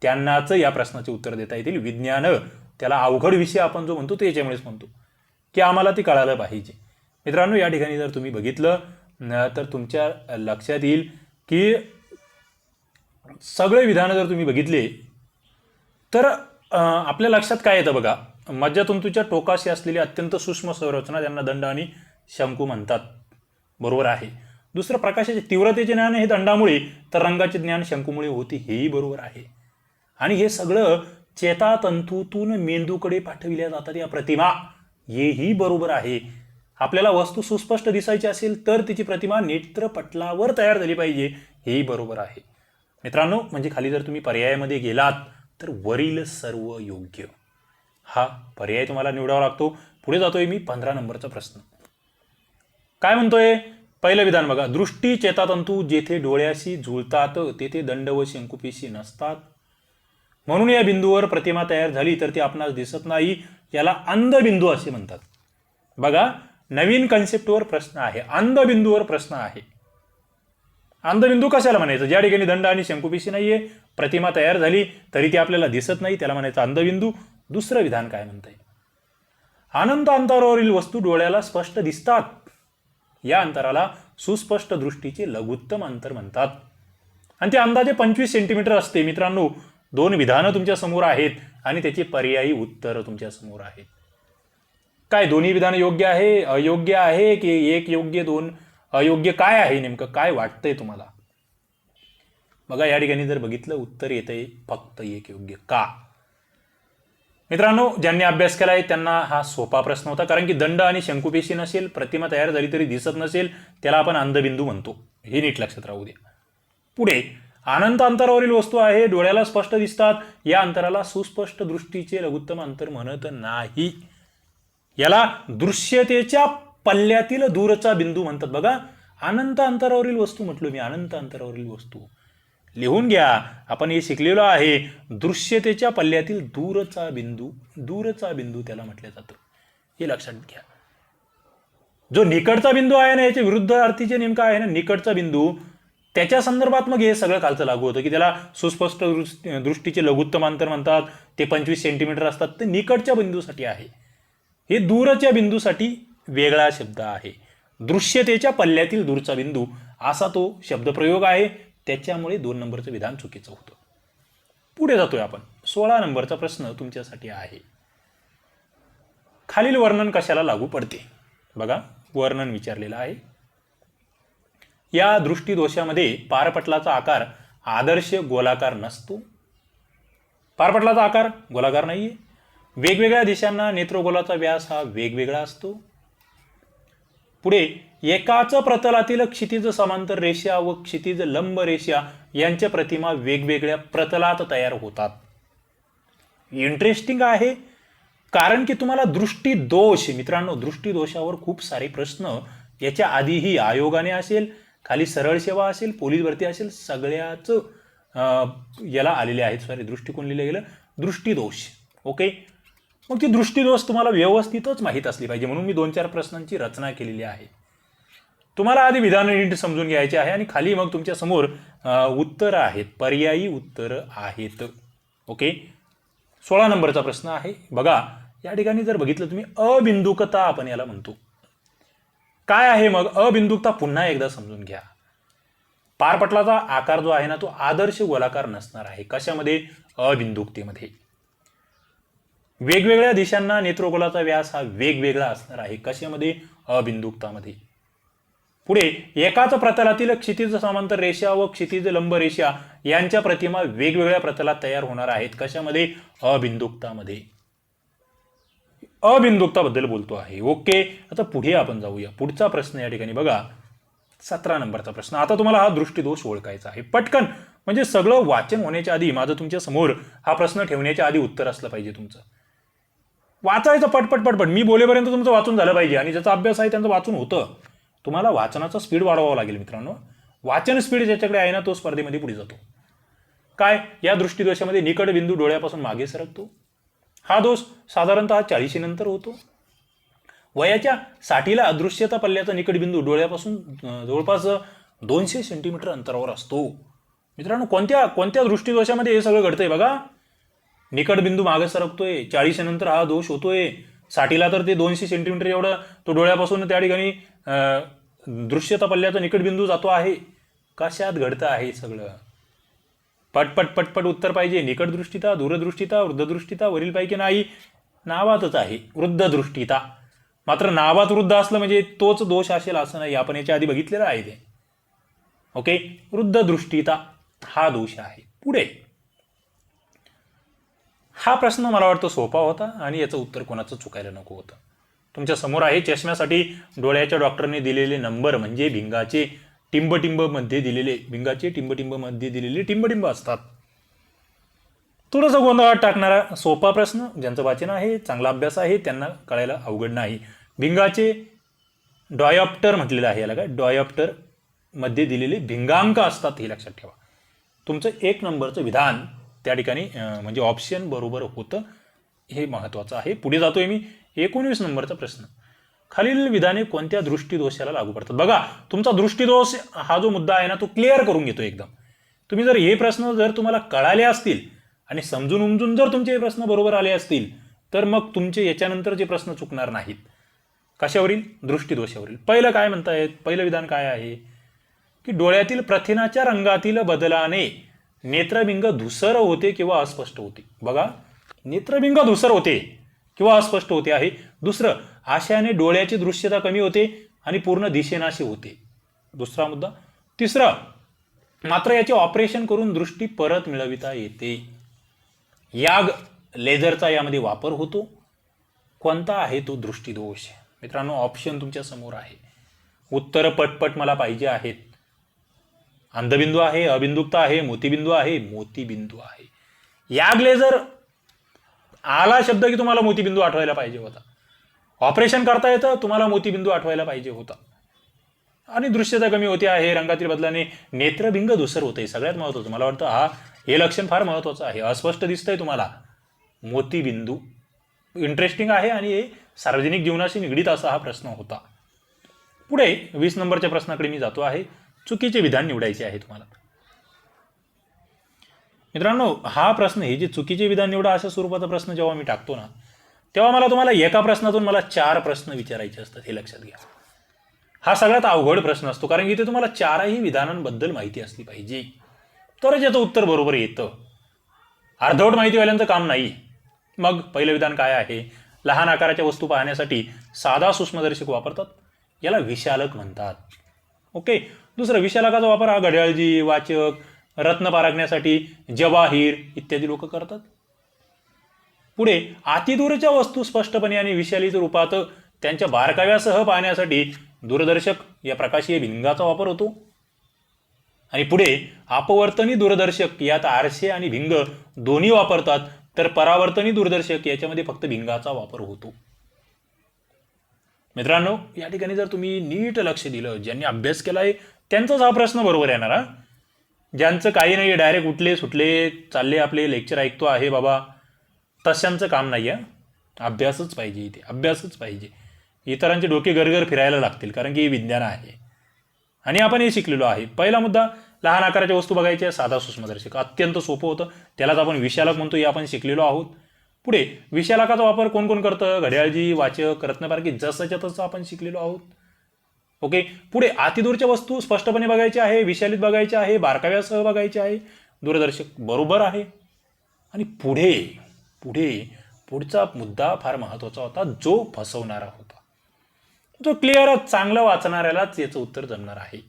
त्यांनाच या प्रश्नाचे उत्तर देता येतील. विज्ञान त्याला अवघड विषय आपण जो म्हणतो ते याच्यामुळेच म्हणतो. की आम्हाला ती कळायला पाहिजे. मित्रांनो, या ठिकाणी जर तुम्ही बघितलं तर तुमच्या लक्षात येईल की सगळे विधानं जर तुम्ही बघितले तर आपल्या लक्षात काय येतं बघा. मज्जातंतूच्या टोकाशी असलेली अत्यंत सूक्ष्म संरचना त्यांना दंड आणि शंकू म्हणतात. बरोबर आहे. दुसरं, प्रकाशाच्या तीव्रतेचे ज्ञान हे दंडामुळे तर रंगाचे ज्ञान शंकूमुळे होते, हेही बरोबर आहे. आणि हे सगळं चेतातंतूतून मेंदूकडे पाठविल्या जातात या प्रतिमा, हेही बरोबर आहे. आपल्याला वस्तू सुस्पष्ट दिसायची असेल तर तिची प्रतिमा नेत्रपटलावर तयार झाली पाहिजे, हेही बरोबर आहे. मित्रांनो, म्हणजे खाली जर तुम्ही पर्यायामध्ये गेलात तर वरील सर्व योग्य, हा पर्याय तुम्हाला निवडावा लागतो. पुढे जातोय मी 15 नंबरचा प्रश्न. काय म्हणतोय? पहिलं विधान बघा. दृष्टी चेतातंतू जेथे डोळ्याशी जुळतात तेथे दंड व शंकुपेशी नसतात, म्हणून या बिंदूवर प्रतिमा तयार झाली तर ती आपणास दिसत नाही, याला अंधबिंदू असे म्हणतात. बघा, नवीन कन्सेप्टवर प्रश्न आहे, अंधबिंदूवर प्रश्न आहे. अंधबिंदू कशाला म्हणायचं? ज्या ठिकाणी दंड आणि शंकुपेशी नाहीये, प्रतिमा तयार झाली तरी ती आपल्याला दिसत नाही, त्याला म्हणायचं अंधबिंदू. दुसरं विधान काय म्हणतंय? अनंत अंतरावरील वस्तू डोळ्याला स्पष्ट दिसतात, या अंतराला सुस्पष्ट दृष्टीचे लघुत्तम अंतर म्हणतात, आणि ते अंदाजे 25 सेंटीमीटर असते. मित्रांनो, 2 विधानं तुमच्या समोर आहेत आणि त्याची पर्यायी उत्तर तुमच्या समोर आहेत. काय दोन्ही विधान योग्य आहे, अयोग्य आहे, की एक योग्य 2 अयोग्य? काय आहे नेमकं, काय वाटतंय तुम्हाला? बघा, या ठिकाणी जर बघितलं उत्तर येतंय फक्त एक योग्य. का? मित्रांनो, ज्यांनी अभ्यास केला आहे त्यांना हा सोपा प्रश्न होता, कारण की दंड आणि शंकुपेशी नसेल, प्रतिमा तयार झाली तरी दिसत नसेल, त्याला आपण अंधबिंदू म्हणतो, हे नीट लक्षात राहू द्या. पुढे, अनंत अंतरावरील वस्तू आहे, डोळ्याला स्पष्ट दिसतात, या अंतराला सुस्पष्ट दृष्टीचे लघुत्तम अंतर म्हणत नाही, याला दृश्यतेच्या पल्ल्यातील दूरचा बिंदू म्हणतात. बघा, अनंत अंतरावरील वस्तू म्हटलो मी, अनंत अंतरावरील वस्तू लिहून घ्या, आपण हे शिकलेलो आहे. दृश्यतेच्या पल्ल्यातील दूरचा बिंदू, दूरचा बिंदू त्याला म्हटलं जातं, हे लक्षात घ्या. जो निकटचा बिंदू आहे ना, याच्या विरुद्ध अर्थीचे नेमका आहे ना निकटचा बिंदू, त्याच्या संदर्भात मग हे सगळं खालचं लागू होतं की त्याला सुस्पष्ट दृष्टीचे लघुत्तम अंतर म्हणतात, ते 25 सेंटीमीटर असतात, ते निकटच्या बिंदूसाठी आहे. हे दूरच्या बिंदूसाठी वेगळा शब्द आहे. दृश्यतेच्या पल्ल्यातील दूरचा बिंदू असा तो शब्दप्रयोग आहे, त्याच्यामुळे 2 नंबरचं विधान चुकीचं होतं. पुढे जातोय आपण. 16 नंबरचा प्रश्न तुमच्यासाठी आहे. खालील वर्णन कशाला लागू पडते? बघा, वर्णन विचारलेलं आहे. या दृष्टीदोषामध्ये पारपटलाचा आकार आदर्श गोलाकार नसतो. पारपटलाचा आकार गोलाकार नाहीये. वेगवेगळ्या दिशांना नेत्रगोलाचा व्यास हा वेगवेगळा असतो. पुढे, एकाच प्रतलातील क्षितिज समांतर रेषा व क्षितिज लंब रेषा यांच्या प्रतिमा वेगवेगळ्या प्रतलात तयार होतात. इंटरेस्टिंग आहे, कारण की तुम्हाला दृष्टीदोष, मित्रांनो, दृष्टीदोषावर खूप सारे प्रश्न याच्या आधीही आयोगाने असेल, खाली सरळ सेवा असेल, पोलीस भरती असेल, सगळ्याच याला आलेले आहेत. सॉरी, दृष्टिकोन लिहिलं गेलं दृष्टीदोष. ओके, मग ती दृष्टीदोष तुम्हाला व्यवस्थितच माहीत असली पाहिजे, म्हणून मी 2-4 प्रश्नांची रचना केलेली आहे. तुम्हाला आधी विधान नीट समजून घ्यायचे आहे आणि खाली मग तुमच्या समोर उत्तर आहेत, पर्यायी उत्तर आहेत. ओके, 16 नंबरचा प्रश्न आहे. बघा, या ठिकाणी जर बघितलं तुम्ही, अबिंदुकता आपण याला म्हणतो. काय आहे मग अबिंदुकता? पुन्हा एकदा समजून घ्या. पारपटलाचा आकार जो आहे ना, तो आदर्श गोलाकार नसणार आहे. कशामध्ये? अबिंदुकतेमध्ये. वेगवेगळ्या दिशांना नेत्रगोलाचा व्यास हा वेगवेगळा असणार आहे. कशामध्ये? अबिंदुकतामध्ये. पुढे, एकाच प्रतलातील क्षितिज समांतर रेषा व क्षितिज लंब रेषा यांच्या प्रतिमा वेगवेगळ्या प्रतलात तयार होणार आहेत. कशामध्ये? अबिंदुकतामध्ये. अबिंदुकताबद्दल बोलतो आहे. ओके, आता पुढे आपण जाऊया. पुढचा प्रश्न या ठिकाणी बघा, 17 नंबरचा प्रश्न. आता तुम्हाला हा दृष्टीदोष ओळखायचा आहे पटकन, म्हणजे सगळं वाचन होण्याच्या आधी, माझं तुमच्या समोर हा प्रश्न ठेवण्याच्या आधी उत्तर असलं पाहिजे तुमचं. वाचायचं पटपट पटपट, मी बोलेपर्यंत तुमचं वाचून झालं पाहिजे, आणि ज्याचा अभ्यास आहे त्यांचं वाचून होतं. तुम्हाला वाचनाचा स्पीड वाढवावा लागेल मित्रांनो. वाचन स्पीड ज्याच्याकडे आहे ना, तो स्पर्धेमध्ये पुढे जातो. काय? या दृष्टीदोषामध्ये निकट बिंदू डोळ्यापासून मागे सरकतो. हा दोष साधारणतः 40 नंतर होतो. वयाच्या 60ला अदृश्यता पल्ल्याचा निकट बिंदू डोळ्यापासून जवळपास 200 सेंटीमीटर अंतरावर असतो. मित्रांनो, कोणत्या दृष्टीदोषामध्ये हे सगळं घडतंय बघा. निकट बिंदू मागे सरकतोय, 40 नंतर हा दोष होतोय, साठीला तर ते 200 सेंटीमीटर एवढं तो डोळ्यापासून त्या ठिकाणी दृश्यता पल्ल्याचा निकट बिंदू जातो आहे. कशात घडतं आहे सगळं? पटपट पटपट उत्तर पाहिजे. निकटदृष्टिता, दूरदृष्टिता, वृद्धदृष्टिता, वरीलपैकी नाही. नावातच आहे वृद्धदृष्टिता. मात्र नावात वृद्ध असलं म्हणजे तोच दोष असेल असं नाही. आपण याच्या आधी बघितलेलं आहे ते. ओके, वृद्धदृष्टिता हा दोष आहे. पुढे हा प्रश्न मला वाटतं सोपा होता आणि याचं उत्तर कोणाचं चुकायला नको होतं. तुमच्या समोर आहे. चष्म्यासाठी डोळ्याच्या डॉक्टरने दिलेले नंबर म्हणजे भिंगाचे टिंबटिंब मध्ये दिलेले टिंबटिंब असतात. थोडंसं गोंधळात टाकणारा सोपा प्रश्न. ज्यांचं वाचन आहे, चांगला अभ्यास आहे, त्यांना कळायला अवघड नाही. भिंगाचे डायोप्टर म्हटलेलं आहे याला. काय डायोप्टर मध्ये दिलेले भिंगांक असतात हे लक्षात ठेवा. तुमचं 1 नंबरचं विधान त्या ठिकाणी म्हणजे ऑप्शन बरोबर होतं हे महत्त्वाचं आहे. पुढे जातोय मी. 19 नंबरचा प्रश्न. खालील विधाने कोणत्या दृष्टीदोषाला लागू पडतात? बघा, तुमचा दृष्टीदोष हा जो मुद्दा आहे ना तो क्लिअर करून घेतो एकदम. तुम्ही जर हे प्रश्न जर तुम्हाला कळाले असतील आणि समजून उमजून जर तुमचे हे प्रश्न बरोबर आले असतील तर मग तुमचे याच्यानंतरचे प्रश्न चुकणार नाहीत. कशावरील? दृष्टीदोषावरील. पहिलं काय म्हणतायत? पहिलं विधान काय आहे की डोळ्यातील प्रथिनाच्या रंगातील बदलाने नेत्रबिंग धुसर होते किंवा अस्पष्ट होते. बघा, नेत्रबिंग धुसर होते किंवा अस्पष्ट होते आहे. दुसरं, आशयाने डोळ्याची दृश्यता कमी होते आणि पूर्ण दिशेनाशी होते. दुसरा मुद्दा. तिसरं, मात्र याचे ऑपरेशन करून दृष्टी परत मिळविता येते. याग लेझरचा यामध्ये वापर होतो. कोणता आहे तो दृष्टीदोष? मित्रांनो, ऑप्शन तुमच्या समोर आहे. उत्तर पटपट मला पाहिजे आहेत. अंधबिंदू आहे, अबिंदुकता आहे, मोतीबिंदू आहे, मोतीबिंदू आहे. याग लेझर आला शब्द की तुम्हाला मोतीबिंदू आठवायला पाहिजे होता. ऑपरेशन करता येतं, तुम्हाला मोतीबिंदू आठवायला पाहिजे होता. आणि दृश्यता कमी होते आहे, रंगातील बदलाने नेत्रबिंग धुसर होते. सगळ्यात महत्त्वाचं मला वाटतं हे लक्षण फार महत्त्वाचं आहे. अस्पष्ट दिसतंय तुम्हाला, मोतीबिंदू. इंटरेस्टिंग आहे आणि हे सार्वजनिक जीवनाशी निगडीत असा हा प्रश्न होता. पुढे 20 नंबरच्या प्रश्नाकडे मी जातो आहे. चुकीचे विधान निवडायचे आहे तुम्हाला. मित्रांनो, हा प्रश्न हे जे चुकीचे विधान निवडा अशा स्वरूपाचा प्रश्न जेव्हा मी टाकतो ना तेव्हा मला तुम्हाला एका प्रश्नातून मला 4 प्रश्न विचारायचे असतात. हे लक्षात घ्या. हा सगळ्यात अवघड प्रश्न असतो कारण की इथे तुम्हाला 4ही विधानांबद्दल माहिती असली पाहिजे तरच याचं उत्तर बरोबर येतं. अर्धवट माहितीवाल्यांचं काम नाही. मग पहिलं विधान काय आहे? लहान आकाराच्या वस्तू पाहण्यासाठी साधा सूक्ष्मदर्शक वापरतात. याला विशालक म्हणतात. ओके. दुसरं, विशालकाचा वापर हा घड्याळजी, वाचक, रत्न पारखण्यासाठी जवाहीर इत्यादी लोक करतात. पुढे, अतिदूरच्या वस्तू स्पष्टपणे आणि विशालित रूपात त्यांच्या बारकाव्यासह पाहण्यासाठी दूरदर्शक या प्रकाशीय भिंगाचा वापर होतो. आणि पुढे, अपवर्तनी दूरदर्शक यात आरसे आणि भिंग दोन्ही वापरतात, तर परावर्तनी दूरदर्शक याच्यामध्ये फक्त भिंगाचा वापर होतो. मित्रांनो, या ठिकाणी जर तुम्ही नीट लक्ष दिलं, ज्यांनी अभ्यास केलाय त्यांचाच हा प्रश्न बरोबर येणार. हा, ज्यांचं काही नाही, डायरेक्ट उठले सुटले चालले आपले लेक्चर ऐकतो आहे बाबा, तशांचं काम नाही आहे. अभ्यासच पाहिजे इथे, अभ्यासच पाहिजे. इतरांचे डोके गरगर फिरायला लागतील कारण की हे विज्ञान आहे आणि आपण हे शिकलेलो आहे. पहिला मुद्दा, लहान आकाराच्या वस्तू बघायच्या, साधा सूक्ष्मदर्शक. अत्यंत सोपं होतं, त्यालाच आपण विशालक म्हणतो, हे आपण शिकलेलो आहोत. पुढे, विशालकाचा वापर कोण कोण करतं? घड्याळजी, वाचक, रत्नपारखी, जसंच्या तसं आपण शिकलेलो आहोत. ओके. पुढे, अतिदूरच्या वस्तू स्पष्टपणे बघायच्या आहे, विशालित बघायचे आहे, बारकाव्यासह बघायचे आहे, दूरदर्शक बरोबर आहे. आणि पुढचा मुद्दा फार महत्त्वाचा होता, जो फसवणारा होता. जो क्लिअर चांगलं वाचणाऱ्यालाच याचं उत्तर जमणार आहे.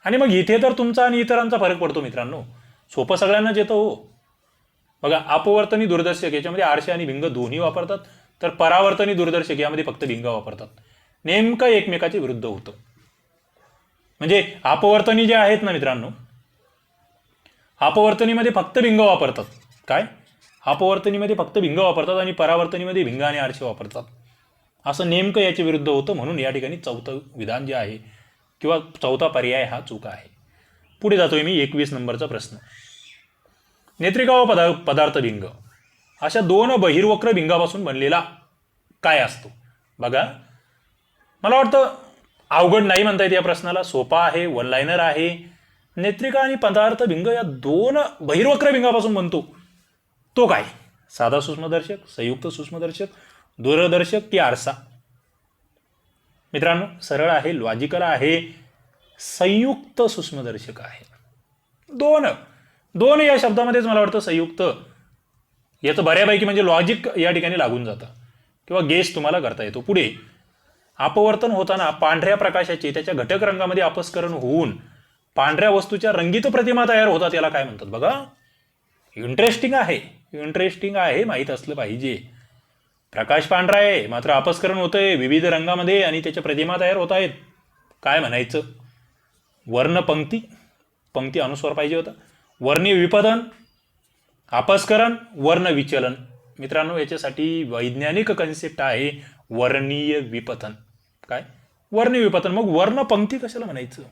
आणि मग इथे तर तुमचा आणि इतरांचा फरक पडतो मित्रांनो. सोपं सगळ्यांनाच येतं हो. बघा, अपवर्तनी दूरदर्शक याच्यामध्ये आरसे आणि भिंग दोन्ही वापरतात, तर परावर्तनी दूरदर्शक यामध्ये फक्त भिंग वापरतात. नेमकं एकमेकाच्या विरुद्ध होतं. म्हणजे अपवर्तनी जे आहेत ना मित्रांनो, अपवर्तनीमध्ये फक्त भिंग वापरतात. काय? अपवर्तनीमध्ये फक्त भिंग वापरतात आणि परावर्तनीमध्ये भिंग आणि आरसे वापरतात. असं नेमकं याच्या विरुद्ध होतं. म्हणून या ठिकाणी चौथं विधान जे आहे किंवा चौथा पर्याय हा चूक आहे. पुढे जातोय मी. 21 नंबरचा प्रश्न. नेत्रिका व पदार्थ भिंग अशा 2 बहिर्वक्र भिंगापासून बनलेला काय असतो? बघा, मला वाटतं अवघड नाही म्हणता येते या प्रश्नाला. सोपा आहे, वन लाईनर आहे. नेत्रिका आणि पदार्थ भिंग या 2 बहिर्वक्र भिंगापासून बनतो. तो काय? साधा सूक्ष्मदर्शक, संयुक्त सूक्ष्मदर्शक, दूरदर्शक की आरसा? मित्रांनो सरळ आहे, लॉजिकल आहे, संयुक्त सूक्ष्मदर्शक आहे. दोन दोन या शब्दामध्येच मला वाटतं संयुक्त याचं बऱ्यापैकी म्हणजे लॉजिक या ठिकाणी लागून जातं किंवा गेस तुम्हाला करता येतो. पुढे अपवर्तन होताना पांढऱ्या प्रकाशाचे त्याच्या घटक रंगामध्ये अपस्करण होऊन पांढऱ्या वस्तूच्या रंगीत प्रतिमा तयार होतात, याला काय म्हणतात? बघा, इंटरेस्टिंग आहे, माहीत असलं पाहिजे. प्रकाश पांढरा आहे मात्र अपस्करण होतंय विविध रंगामध्ये आणि त्याच्या प्रतिमा तयार होत आहेत. काय म्हणायचं? वर्णपंक्ती, पंक्ती अनुस्वार पाहिजे होता. वर्णीय विपदन, अपस्करण, वर्ण विचलन. मित्रांनो याच्यासाठी वैज्ञानिक कन्सेप्ट आहे वर्णीय विपतन. काय? वर्णीय विपतन. मग वर्णपंक्ती कशाला म्हणायचं?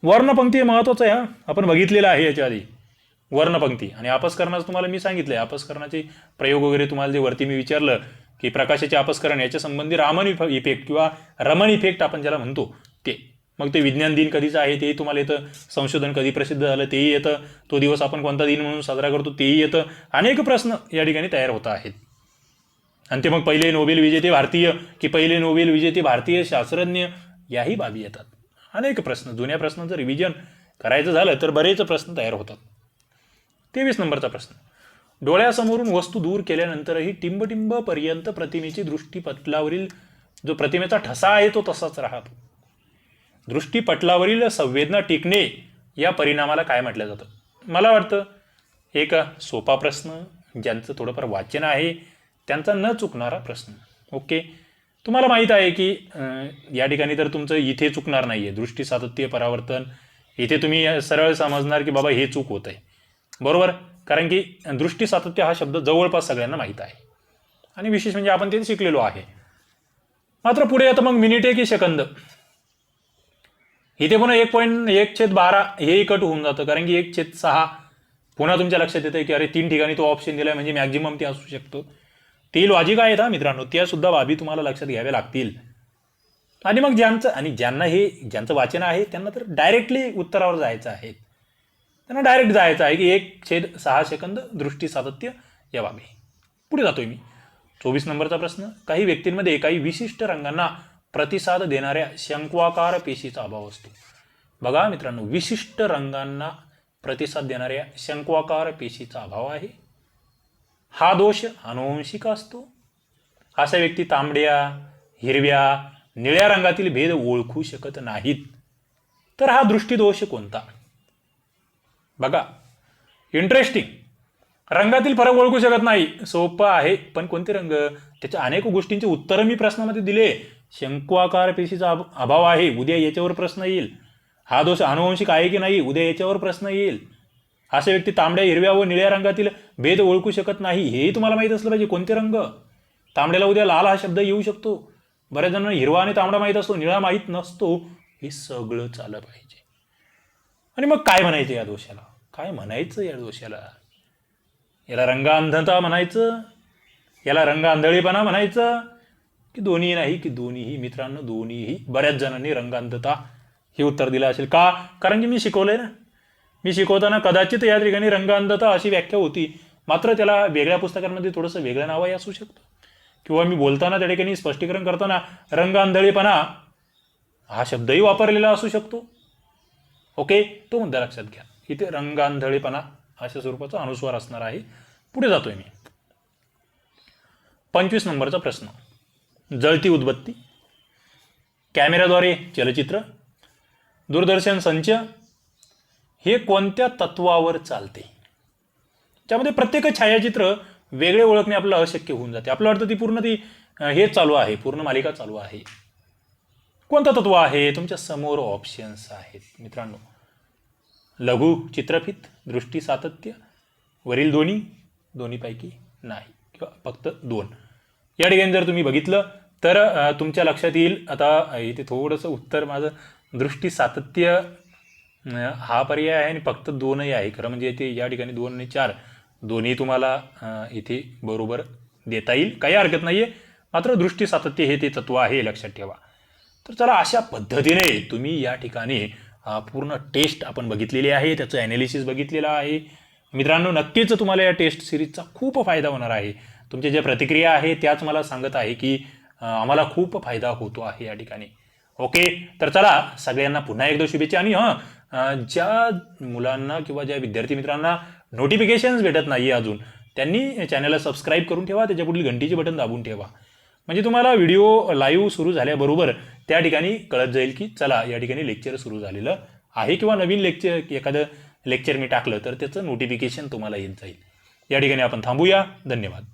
वर्णपंक्ती महत्वाचं आहे. आपण बघितलेलं आहे याच्या आधी वर्णपंक्ती. आणि अपस्करणाचं तुम्हाला मी सांगितलंय, अपस्करणाचे प्रयोग वगैरे तुम्हाला जे वरती मी विचारलं की प्रकाशाचे अपस्करण याच्या संबंधी रामन इफेक्ट किंवा रमन इफेक्ट आपण ज्याला म्हणतो ते. मग ते विज्ञान दिन कधीचं आहे तेही तुम्हाला येतं, संशोधन कधी प्रसिद्ध झालं तेही येतं, तो दिवस आपण कोणता दिन म्हणून साजरा करतो तेही येतं. अनेक प्रश्न या ठिकाणी तयार होत आहेत. आणि ते मग पहिले नोबेल विजेते भारतीय की पहिले नोबेल विजेते भारतीय शास्त्रज्ञ याही बाबी येतात. अनेक प्रश्न, जुन्या प्रश्नांचं रिव्हिजन करायचं झालं तर बरेच प्रश्न तयार होतात. 23 नंबरचा प्रश्न. डोळ्यासमोरून वस्तू दूर केल्यानंतरही टिंबटिंब पर्यंत प्रतिमेची दृष्टीपटलावरील जो प्रतिमेचा ठसा आहे तो तसाच राहतो. दृष्टीपटलावरील संवेदना टिकणे या परिणामाला काय म्हटलं जातं? मला वाटतं एक सोपा प्रश्न, ज्यांचं थोडंफार वाचन आहे त्यांचा न चुकणारा प्रश्न. ओके, तुम्हाला माहीत आहे की या ठिकाणी तर तुमचं इथे चुकणार नाही आहे. दृष्टी सातत्य परावर्तन इथे तुम्ही सरळ समजणार की बाबा हे चूक होत आहे, बरोबर. कारण की दृष्टी सातत्य हा शब्द जवळपास सगळ्यांना माहीत आहे आणि विशेष म्हणजे आपण ते शिकलेलो आहे. मात्र पुढे आता मग मिनिटे की सेकंद, इथे पुन्हा 1.1/12 हेही कट होऊन जातं. कारण की 1/6 पुन्हा तुमच्या लक्षात येतं की अरे 3 ठिकाणी तो ऑप्शन दिलाय म्हणजे मॅक्झिमम ते असू शकतो. ती लॉजिक आहेत हा मित्रांनो, त्या सुद्धा बाबी तुम्हाला लक्षात घ्याव्या लागतील. आणि मग ज्यांचं वाचन आहे त्यांना तर डायरेक्टली उत्तरावर जायचं आहे. त्यांना डायरेक्ट जायचं आहे की 1/6 सेकंद दृष्टी सातत्य या बाबी. पुढे जातोय मी. 24 नंबरचा प्रश्न. काही व्यक्तींमध्ये काही विशिष्ट रंगांना प्रतिसाद देणाऱ्या शंक्वाकार पेशीचा अभाव असतो. बघा मित्रांनो, विशिष्ट रंगांना प्रतिसाद देणाऱ्या शंक्वाकार पेशीचा अभाव आहे. हा दोष अनुवंशिक असतो. अशा व्यक्ती तांबड्या, हिरव्या, निळ्या रंगातील भेद ओळखू शकत नाहीत. तर हा दृष्टीदोष कोणता? बघा, इंटरेस्टिंग. रंगातील फरक ओळखू शकत नाही, सोपं आहे. पण कोणते रंग? त्याच्या अनेक गोष्टींची उत्तरं मी प्रश्नामध्ये दिले. शंक्वाकार पेशीचा अभाव आहे, उद्या याच्यावर प्रश्न येईल. हा दोष अनुवंशिक आहे की नाही, उद्या याच्यावर प्रश्न येईल. अशा व्यक्ती तांबड्या, हिरव्या व निळ्या रंगातील भेद ओळखू शकत नाही, हेही तुम्हाला माहीत असलं पाहिजे. कोणते रंग? तांबड्याला उद्या लाल हा शब्द येऊ शकतो. बऱ्याच जणांना हिरवा आणि तांबडा माहीत असतो, निळा माहीत नसतो. हे सगळं चाललं पाहिजे. आणि मग काय म्हणायचं या दोषाला? काय म्हणायचं या दोषाला? याला रंगांधता म्हणायचं, याला रंगांधळेपणा म्हणायचं, की दोन्ही नाही? की दोन्हीही मित्रांनो, दोन्हीही. बऱ्याच जणांनी रंगांधता हे उत्तर दिलं असेल. का? कारण की मी शिकवलंय ना. मी शिकवताना कदाचित या ठिकाणी रंगांधता अशी व्याख्या होती, मात्र त्याला वेगळ्या पुस्तकांमध्ये थोडंसं वेगळं नावही असू शकतं. किंवा मी बोलताना त्या ठिकाणी स्पष्टीकरण करताना रंगांधळेपणा हा शब्दही वापरलेला असू शकतो. ओके, तो मुद्दा लक्षात घ्या. इथे रंगांधळेपणा अशा स्वरूपाचा अनुस्वार असणार आहे. पुढे जातोय मी. 25 नंबरचा प्रश्न. जळती उदबत्ती, कॅमेऱ्याद्वारे चलचित्र, दूरदर्शन संच हे कोणत्या तत्वावर चालते? त्यामध्ये प्रत्येक छायाचित्र वेगळे ओळखणे आपल्याला अशक्य होऊन जाते. आपल्याला वाटतं ती हेच चालू आहे, पूर्ण मालिका चालू आहे. कोणतं तत्व आहे? तुमच्या समोर ऑप्शन्स आहेत मित्रांनो. लघु चित्रफित, दृष्टी सातत्य, वरील दोन्हीपैकी नाही किंवा फक्त 2. या ठिकाणी जर तुम्ही बघितलं तर तुमच्या लक्षात येईल. आता इथे थोडंसं उत्तर माझं दृष्टी सातत्य हा पर्याय आहे आणि फक्त 2ही आहे. खरं म्हणजे इथे या ठिकाणी 2 आणि 4 दोन्ही तुम्हाला इथे बरोबर देता येईल, काही हरकत नाही आहे. मात्र दृष्टी सातत्य हे ते तत्व आहे, लक्षात ठेवा. तर चला, अशा पद्धतीने तुम्ही या ठिकाणी पूर्ण टेस्ट आपण बघितलेली आहे, त्याचं ॲनालिसिस बघितलेलं आहे. मित्रांनो, नक्कीच तुम्हाला या टेस्ट सिरीजचा खूप फायदा होणार आहे. तुमच्या ज्या प्रतिक्रिया आहे त्याच मला सांगत आहे की आम्हाला खूप फायदा होतो आहे या ठिकाणी. ओके, तर चला सगळ्यांना पुन्हा एकदा शुभेच्छा. आणि ज्या मुलांना किंवा ज्या विद्यार्थी मित्रांना नोटिफिकेशन्स भेटत नाही अजून, त्यांनी चॅनलला सबस्क्राईब करून ठेवा, त्याच्या पुढील घंटीचे बटन दाबून ठेवा, म्हणजे तुम्हाला व्हिडिओ लाईव्ह सुरू झाल्याबरोबर त्या ठिकाणी कळत जाईल की चला या ठिकाणी लेक्चर सुरू झालेलं आहे, किंवा नवीन लेक्चर एखादं लेक्चर मी टाकलं तर त्याचं नोटिफिकेशन तुम्हाला येत जाईल. या ठिकाणी आपण थांबूया. धन्यवाद.